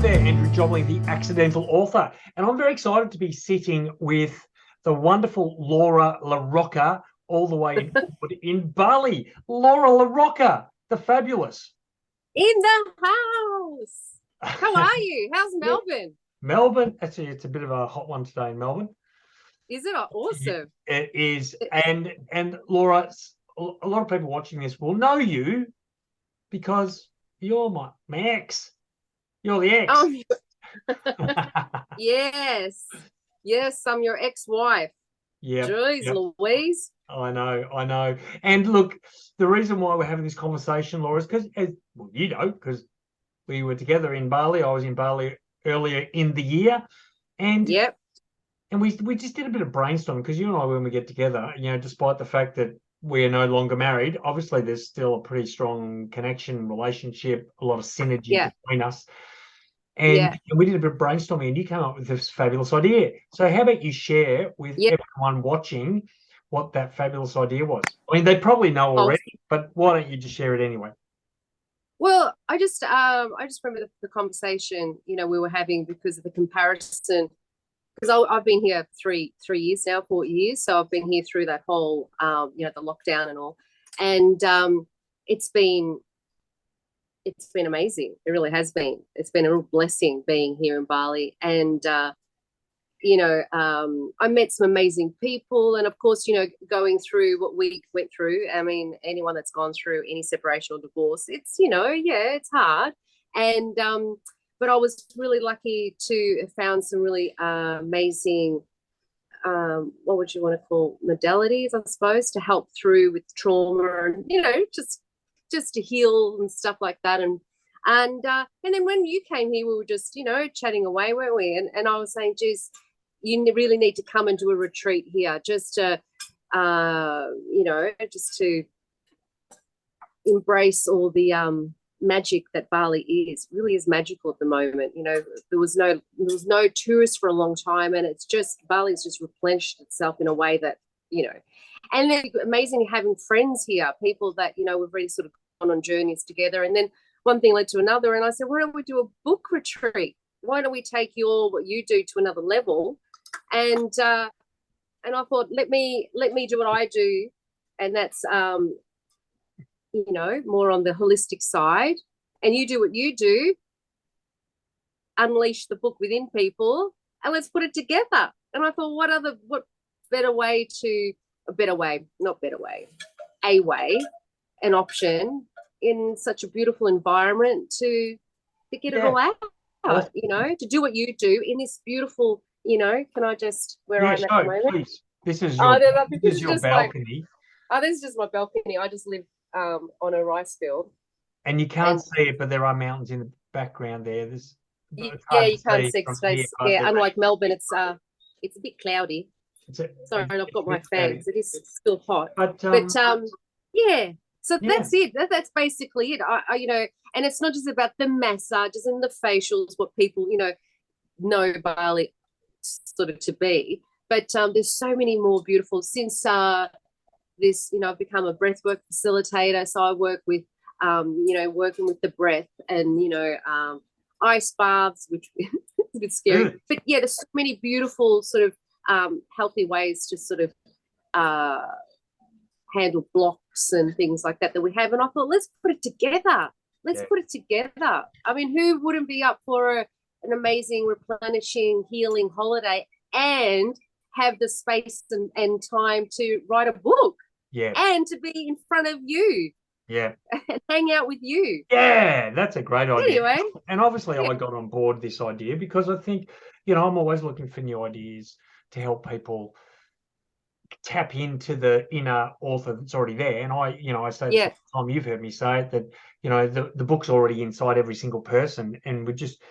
there, Andrew Jomley, the accidental author, and I'm very excited to be sitting with the wonderful Laura Rocca, all the way in Bali. Laura Rocca, the fabulous. In the house. How are you? How's Melbourne? Melbourne, actually, it's a bit of a hot one today in Melbourne. Is it awesome? It is, and Laura, a lot of people watching this will know you because you're my ex. You're the ex. Oh, yes. Yes, I'm your ex-wife. Yeah. Jeez, Louise. I know. And look, the reason why we're having this conversation, Laura, is because, well, you know, because we were together in Bali. I was in Bali earlier in the year, and yep. And we just did a bit of brainstorming because you and I, when we get together, you know, despite the fact that we are no longer married, obviously there's still a pretty strong connection, relationship, a lot of synergy between us. And we did a bit of brainstorming, and you came up with this fabulous idea. So how about you share with everyone watching what that fabulous idea was? I mean, they probably know already, but why don't you just share it anyway? Well, I just remember the conversation, you know, we were having because of the comparison. Because I've been here 3 years now, 4 years. So I've been here through that whole, you know, the lockdown and all. And it's been amazing. It really has been. It's been a real blessing being here in Bali. And, you know, I met some amazing people. And, of course, you know, going through what we went through, I mean, anyone that's gone through any separation or divorce, it's, you know, it's hard. And but I was really lucky to have found some really amazing, what would you want to call modalities, I suppose, to help through with trauma and, you know, just to heal and stuff like that. And then when you came here, we were just, you know, chatting away, weren't we? And I was saying, geez, you really need to come and do a retreat here just to, you know, just to embrace all the magic that Bali is. Really is magical at the moment. You know, there was no tourists for a long time, and it's just Bali's just replenished itself in a way that, you know, and then amazing having friends here, people that, you know, we've really sort of gone on journeys together. And then one thing led to another, and I said, why don't we do a book retreat? Why don't we take what you do to another level? And I thought, let me do what I do, and that's you know, more on the holistic side, and you do what you do, unleash the book within people, and let's put it together. And I thought, what better way, an option in such a beautiful environment to get it all out, you know, to do what you do in this beautiful, you know, can I just, I'm at the moment? Please. This is your balcony. This is just my balcony. I just live on a rice field, and you can't see it, but there are mountains in the background there. You can't see space. Yeah, unlike Melbourne, it's a bit cloudy. Sorry, I've got my fans. It is still hot, but yeah. So that's it. That's basically it. I you know, and it's not just about the massages and the facials, what people, you know Bali sort of to be, but there's so many more beautiful since this, you know, I've become a breathwork facilitator. So I work with, you know, working with the breath and, you know, ice baths, which is a bit scary. But yeah, there's so many beautiful sort of healthy ways to sort of handle blocks and things like that we have. And I thought, let's put it together. Put it together. I mean, who wouldn't be up for an amazing, replenishing, healing holiday and have the space and time to write a book? Yeah. And to be in front of you. Yeah. And hang out with you. Yeah, that's a great idea. Anyway. And obviously I got on board this idea because I think, you know, I'm always looking for new ideas to help people tap into the inner author that's already there. And I say this all the time, you've heard me say it, that, you know, the book's already inside every single person, and we just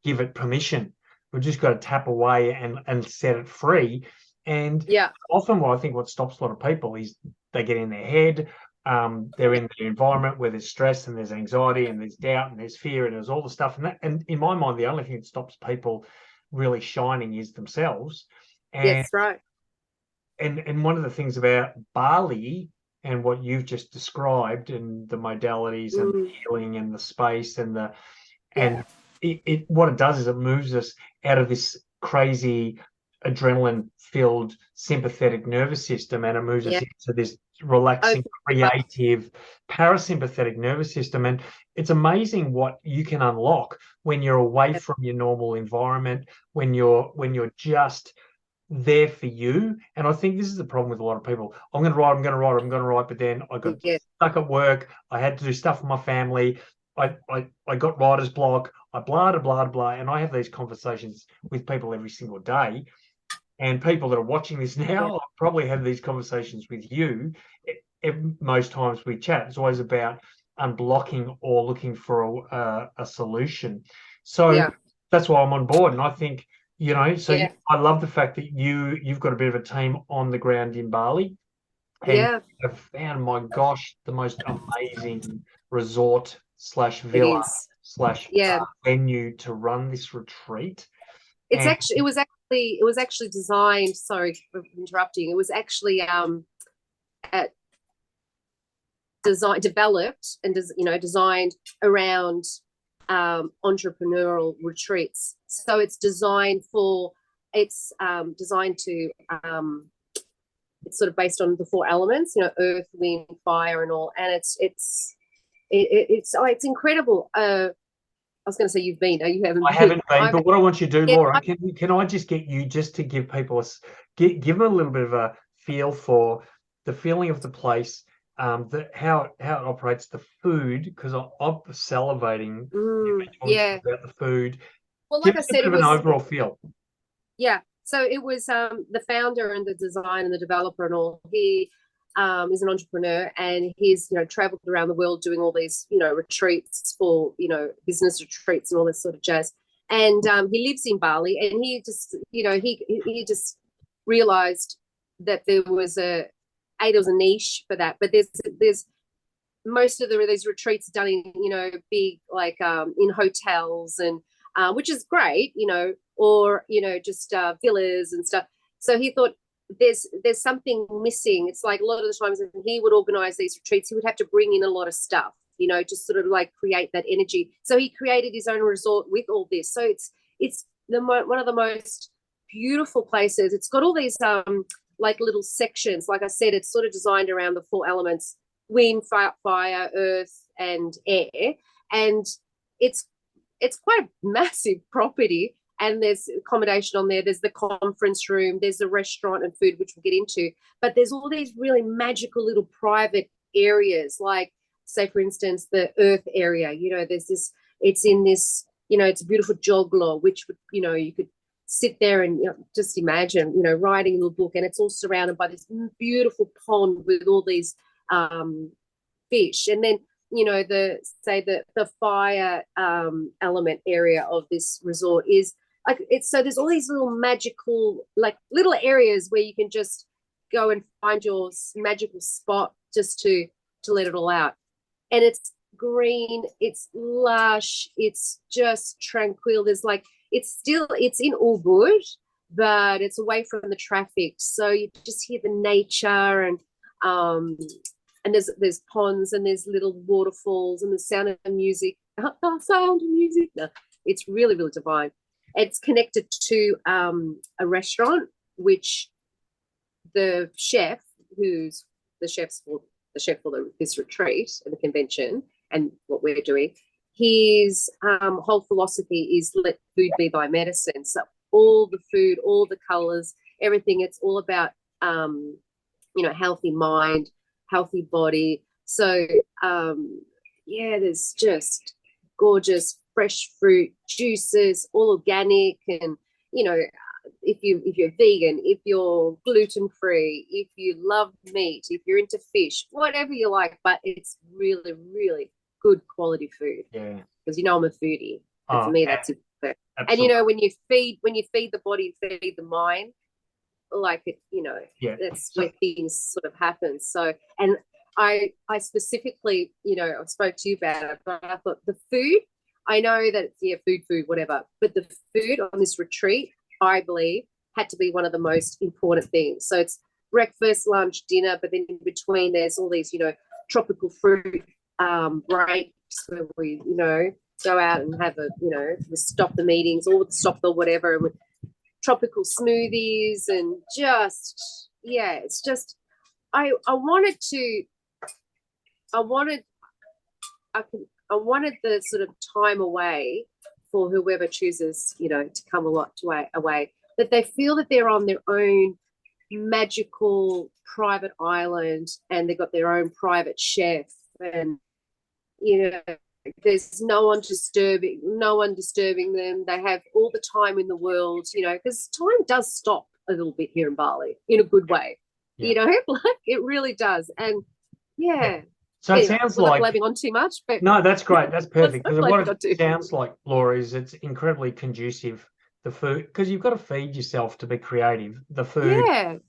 give it permission. We've just got to tap away and set it free. And often what stops a lot of people is they get in their head, they're in the environment where there's stress and there's anxiety and there's doubt and there's fear and there's all the stuff. And in my mind, the only thing that stops people really shining is themselves. And, that's right. And one of the things about Bali and what you've just described and the modalities and the healing and the space and what it does is it moves us out of this crazy adrenaline filled sympathetic nervous system, and it moves us Yeah. into this relaxing, creative parasympathetic nervous system. And it's amazing what you can unlock when you're away from your normal environment, when you're just there for you. And I think this is the problem with a lot of people. I'm going to write, I'm going to write, I'm going to write, but then I got stuck at work. I had to do stuff for my family. I got writer's block. I blah, blah, blah, blah. And I have these conversations with people every single day. And people that are watching this now, I'll probably have these conversations with you. Most times we chat, it's always about unblocking or looking for a solution. So that's why I'm on board. And I think, I love the fact that you've got a bit of a team on the ground in Bali, and have found, my gosh, the most amazing resort slash villa slash venue to run this retreat. It was actually designed. Sorry for interrupting. It was actually developed and designed around entrepreneurial retreats. So it's designed to it's sort of based on the 4 elements, earth, wind, fire, and all. And it's incredible. I was going to say you've been. No, you haven't. I haven't been, but what I want you to do, Laura, can I just get you just to give people give them a little bit of a feel for the feeling of the place, how it operates, the food, because I'm salivating about the food. Well, like I said, it was an overall feel. Yeah. So it was the founder and the design and the developer and all. He is an entrepreneur, and he's traveled around the world doing all these retreats for business retreats and all this sort of jazz. And he lives in Bali, and he just he just realized that there was a niche for that. But there's most of these retreats done in big in hotels, and which is great, or just villas and stuff. So he thought there's something missing. It's like a lot of the times when he would organize these retreats, he would have to bring in a lot of stuff, just sort of like create that energy. So he created his own resort with all this. So it's one of the most beautiful places. It's got all these like little sections. Like I said, it's sort of designed around the 4 elements: wind, fire, earth, and air. And it's quite a massive property. And there's accommodation on there. There's the conference room. There's the restaurant and food, which we'll get into. But there's all these really magical little private areas, like, say, for instance, the earth area. There's this, it's in this, it's a beautiful joglo, which would, you could sit there and just imagine, writing a little book. And it's all surrounded by this beautiful pond with all these fish. And then, the fire element area of this resort is so there's all these little magical, little areas where you can just go and find your magical spot just to let it all out. And it's green, it's lush, it's just tranquil. There's it's in Ubud, but it's away from the traffic. So you just hear the nature, and there's ponds, and there's little waterfalls, and the sound of music. No, it's really, really divine. It's connected to a restaurant, which the chef, who's the chef for this retreat and the convention and what we're doing, his whole philosophy is let food be thy medicine. So all the food, all the colors, everything, it's all about healthy mind, healthy body. So there's just gorgeous fresh fruit, juices, all organic. And if you're vegan, if you're gluten free, if you love meat, if you're into fish, whatever you like, but it's really, really good quality food. Yeah, because I'm a foodie, and for me that's important. Absolutely. And when you feed the body, feed the mind, that's where things sort of happen. So, and I specifically, I spoke to you about it, but I thought the food, I know that it's food, whatever, but the food on this retreat, I believe, had to be one of the most important things. So it's breakfast, lunch, dinner, but then in between there's all these, tropical fruit breaks where we, go out and have a, you know, we stop the meetings or stop the whatever, and with tropical smoothies and just, yeah, it's just, I wanted the sort of time away for whoever chooses, you know, to come a lot away, that they feel that they're on their own magical private island, and they've got their own private chef, and, you know, there's no one disturbing them. They have all the time in the world, you know, because time does stop a little bit here in Bali in a good way. You know, like it really does. And yeah. So it sounds like blabbing on too much, but no, that's great. That's perfect. Because what it do. sounds like, Laura, is it's incredibly conducive. The food, because you've got to feed yourself to be creative. The food,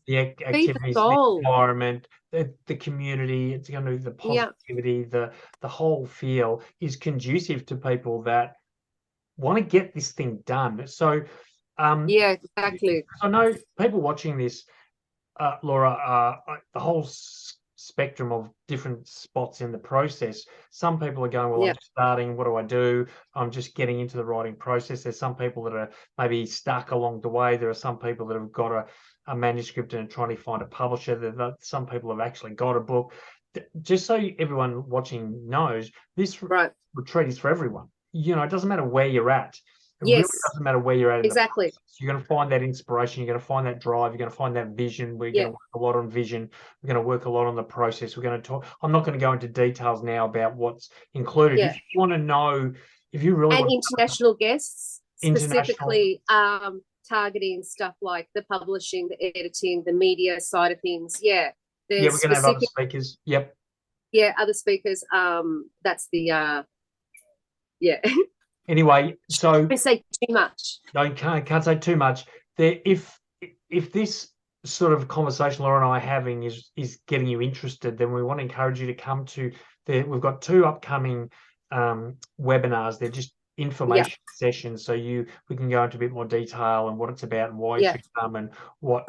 the activities, the environment, the community. It's going to be the positivity, the whole feel is conducive to people that want to get this thing done. So, yeah, exactly. I know people watching this, Laura, the whole spectrum of different spots in the process. Some people are going, well, I'm starting, what do I do? I'm just getting into the writing process. There's some people that are maybe stuck along the way. There are some people that have got a manuscript and are trying to find a publisher. Some people have actually got a book. Just so everyone watching knows, this retreat is for everyone. You know, it doesn't matter where you're at. It really doesn't matter where you're at. Exactly. You're going to find that inspiration. You're going to find that drive. You're going to find that vision. We're going to work a lot on vision. We're going to work a lot on the process. We're going to talk. I'm not going to go into details now about what's included. If you want to know, if you really want international guests, specifically targeting stuff like the publishing, the editing, the media side of things. Yeah. We're going to have other speakers. Yep. Yeah, other speakers. That's the Anyway, so don't say too much. No, can't say too much. If this sort of conversation Laura and I are having is getting you interested, then we want to encourage you to come to we've got 2 upcoming webinars. They're just information sessions, so we can go into a bit more detail and what it's about and why you should come and what.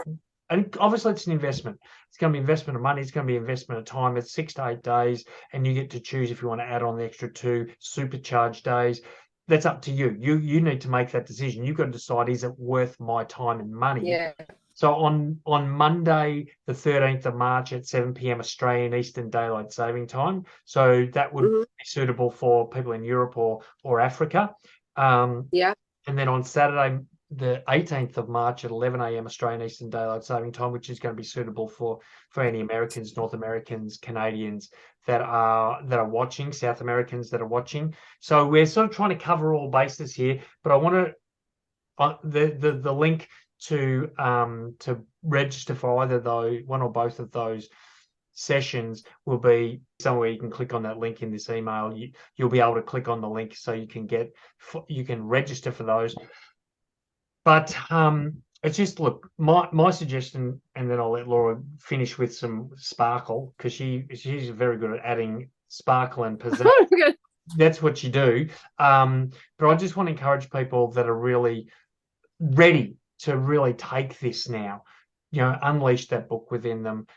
And obviously, it's an investment. It's going to be investment of money. It's going to be investment of time. It's 6 to 8 days, and you get to choose if you want to add on the extra 2 supercharged days. That's up to you. You need to make that decision. You've got to decide, is it worth my time and money? Yeah. So on Monday, the 13th of March at 7 p.m. Australian Eastern Daylight Saving Time. So that would be suitable for people in Europe or Africa. And then on Saturday, the 18th of March at 11 a.m. Australian Eastern Daylight Saving Time, which is going to be suitable for any Americans, North Americans, Canadians that are watching, South Americans that are watching. So we're sort of trying to cover all bases here, but I want to the link to register for either one or both of those sessions will be somewhere. You can click on that link in this email. You'll be able to click on the link so you can register for those. But it's just, look, my suggestion, and then I'll let Laura finish with some sparkle, because she's very good at adding sparkle and pizzazz. That's what you do. But I just want to encourage people that are really ready to really take this now, you know, unleash that book within them,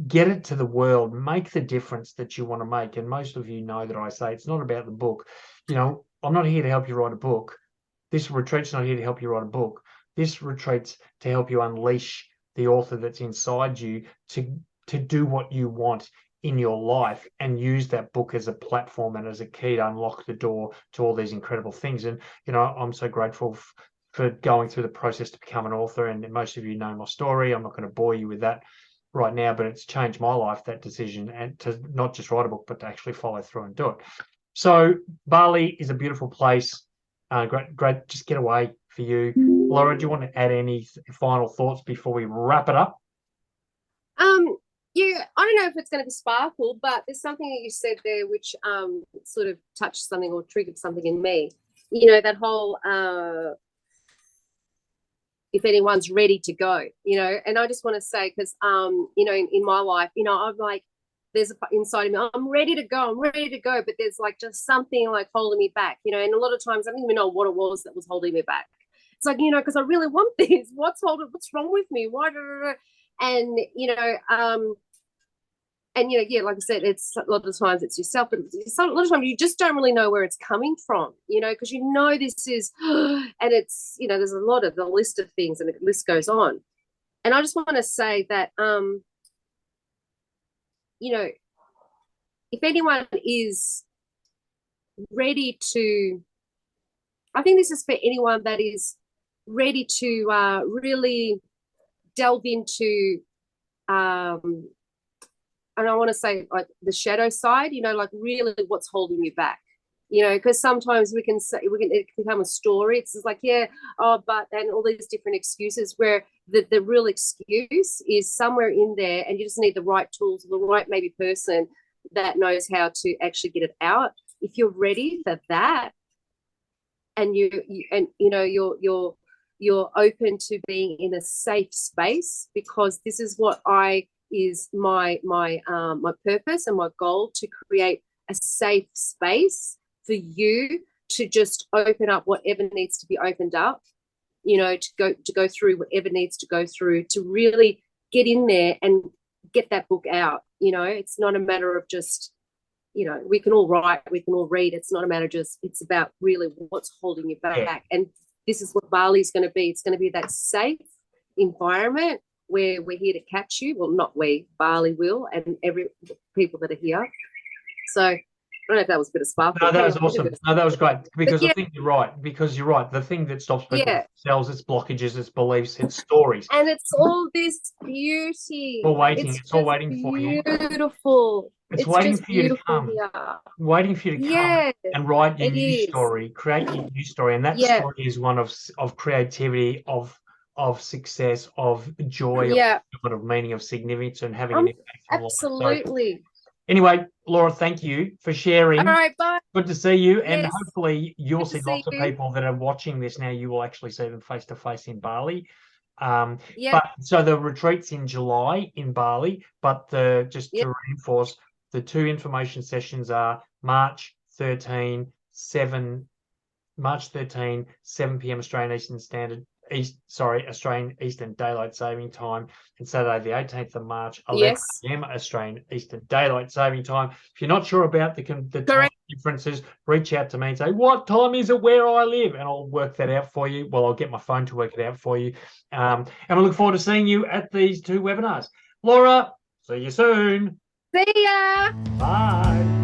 get it to the world, make the difference that you want to make. And most of you know that I say it's not about the book. You know, I'm not here to help you write a book. This retreat's not here to help you write a book. This retreat's to help you unleash the author that's inside you to do what you want in your life, and use that book as a platform and as a key to unlock the door to all these incredible things. And, you know, I'm so grateful for going through the process to become an author. And most of you know my story. I'm not going to bore you with that right now, but it's changed my life, that decision, and to not just write a book, but to actually follow through and do it. So Bali is a beautiful place. Great, just get away for you. Laura, do you want to add any final thoughts before we wrap it up? Yeah, I don't know if it's going to be sparkle, but there's something that you said there which sort of touched something or triggered something in me. You know, that whole if anyone's ready to go, you know, and I just want to say, because you know, in my life, you know, I'm like, there's inside of me, I'm ready to go, but there's like just something like holding me back, you know. And a lot of times I don't even know what it was that was holding me back. It's like, you know, because I really want this. What's wrong with me? Why? And you know, and yeah, like I said, it's a lot of the times it's yourself, but a lot of times you just don't really know where it's coming from, because this is, and it's, there's a lot of the list of things, and the list goes on. And I just want to say that, if anyone is ready to, I think this is for anyone that is ready to really delve into, and I want to say like the shadow side, like really what's holding you back, because sometimes it can become a story. It's just like, yeah, and all these different excuses, where the real excuse is somewhere in there, and you just need the right tools, the right maybe person that knows how to actually get it out. If you're ready for that, and you're open to being in a safe space, because this is what is my purpose and my goal, to create a safe space for you to just open up whatever needs to be opened up, to go through whatever needs to go through, to really get in there and get that book out. It's not a matter of just, we can all write, we can all read. It's not a matter of just, it's about really what's holding you back. Yeah. And this is what Bali's going to be. It's going to be that safe environment where we're here to catch you. Well, not we, Bali will, and every people that are here. So I don't know if that was a bit of sparkle. No, that was awesome. No, that was great, because I think you're right. The thing that stops people themselves, it's blockages, it's beliefs, it's stories. And it's all this beauty. We're waiting. It's all waiting for you. Beautiful. It's waiting for you to come. Waiting for you to come and write your new story, create your new story. And that story is one of creativity, of success, of joy, of meaning, of significance, and having an impact on life. Absolutely. Anyway, Laura, thank you for sharing. All right, bye. Good to see you. And hopefully you'll see lots of people that are watching this now. You will actually see them face to face in Bali. But so the retreat's in July in Bali, but just to reinforce, the two information sessions are March 13, 7 p.m. Australian Eastern Daylight Saving Time, and Saturday the 18th of March, 11 a.m. Australian Eastern Daylight Saving Time. If you're not sure about the time differences, reach out to me and say, what time is it where I live? And I'll work that out for you. Well, I'll get my phone to work it out for you. And I look forward to seeing you at these two webinars. Laura, see you soon. See ya. Bye.